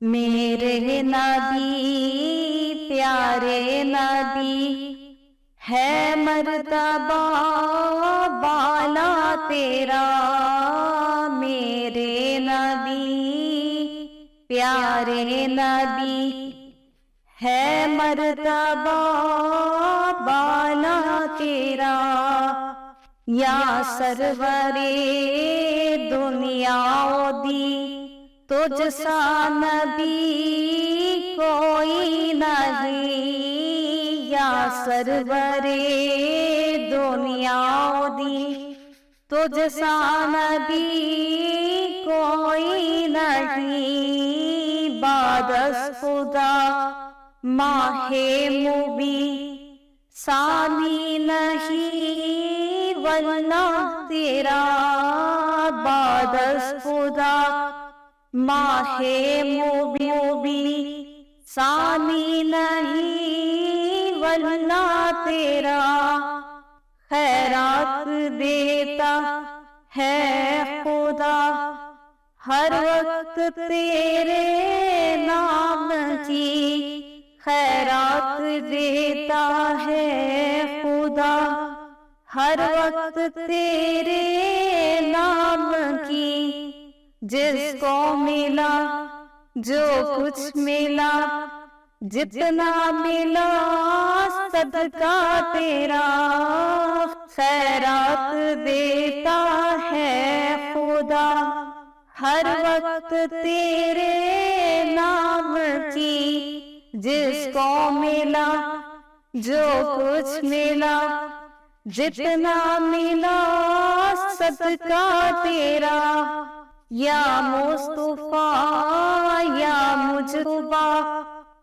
میرے نبی پیارے نبی ہے مرتبہ بالا تیرا، میرے نبی پیارے نبی ہے مرتبہ بالا تیرا، یا سرورے دنیا دی تجھ سا نبی کوئی نہیں، یا سرورے دنیا دی تجھ سا نبی کوئی نہیں، بعد از خدا ماہ مبین ثانی نہیں واللہ تیرا، بعد از خدا ماہ مبین ثانی نہیں واللہ تیرا، خیرات دیتا ہے خدا ہر وقت تیرے نام کی، خیرات دیتا ہے خدا ہر وقت تیرے نام کی، جس کو ملا جو کچھ ملا جتنا ملا صدقہ تیرا، خیرات دیتا ہے خدا ہر وقت تیرے نام کی، جس کو ملا جو کچھ ملا جتنا ملا صدقہ تیرا، یا مصطفیٰ یا مجتبیٰ،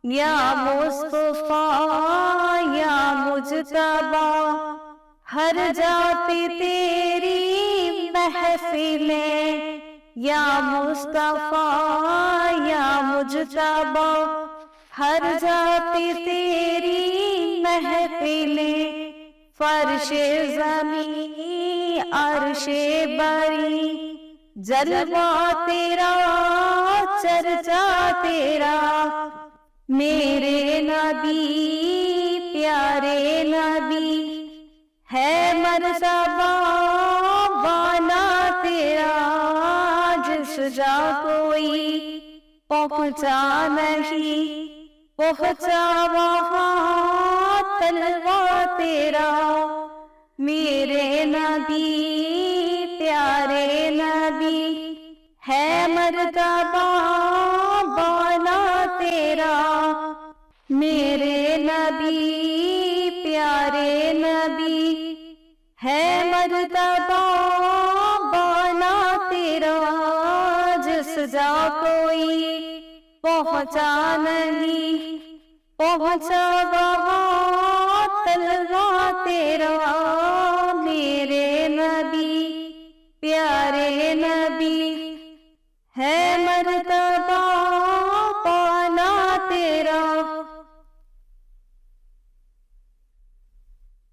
یا مصطفیٰ یا مجتبیٰ، ہر جاتی تیری محفلیں، یا مصطفیٰ یا مجتبیٰ، ہر جاتی تیری محفلیں، فرش زمین عرش بری جلوہ تیرا چرچا تیرا، میرے نبی پیارے نبی ہے مرتبہ بالا تیرا، جس جا کوئی پہنچا نہیں پہنچا وہاں تلوہ تیرا، میرے نبی پیارے نبی ہے مرتبہ بالا تیرا، میرے نبی پیارے نبی ہے مرتبہ بالا تیرا، جس جا کوئی پہنچا نہیں پہنچا وہاں تلوہ تیرا، میرے نبی پیارے نبی ہے مرتبہ